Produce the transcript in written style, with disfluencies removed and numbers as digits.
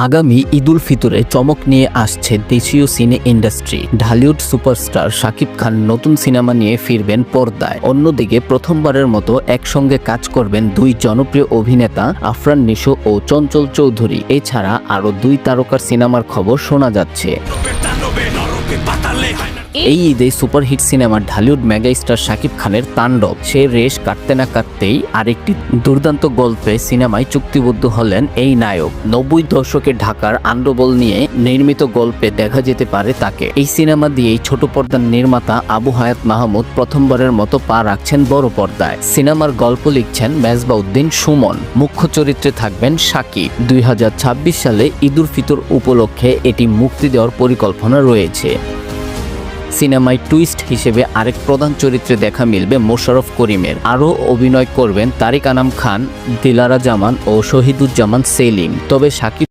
আগামী ঈদুল ফিতরে চমক নিয়ে আসছে দেশীয় সিনে ইন্ডাস্ট্রি। ঢালিউড সুপারস্টার শাকিব খান নতুন সিনেমা নিয়ে ফিরবেন পর্দায়। অন্যদিকে প্রথমবারের মতো একসঙ্গে কাজ করবেন দুই জনপ্রিয় অভিনেতা আফরান নিশো ও চঞ্চল চৌধুরী। এছাড়া আরও দুই তারকার সিনেমার খবর শোনা যাচ্ছে। এই ঈদে superhit cinema Dhallywood megastar Shakib খানের তাণ্ডব। সে রেশ কাটতে না কাটতেই আরেকটি দুর্দান্ত গল্পে সিনেমায় চুক্তিবদ্ধ হলেন এই নায়ক। 90 দশকে ঢাকার আন্ডবল নিয়ে নির্মিত গল্পে দেখা যেতে পারে তাকে। এই সিনেমা দিয়েই ছোট পর্দার নির্মাতা আবু হায়াত মাহমুদ প্রথমবারের মতো পা রাখছেন বড় পর্দায়। সিনেমার গল্প লিখছেন মেজবাউদ্দিন সুমন। মুখ্য চরিত্রে থাকবেন শাকিব। 2026 সালে ঈদুল ফিতর উপলক্ষে এটি মুক্তি দেওয়ার পরিকল্পনা রয়েছে। সিনেমায় টুইস্ট হিসেবে আরেক প্রধান চরিত্রে দেখা মিলবে মোশাররফ করিমের। আরও অভিনয় করবেন তারিক আনাম খান, দিলারা জামান ও শহীদুজ্জামান সেলিম। তবে শাকিব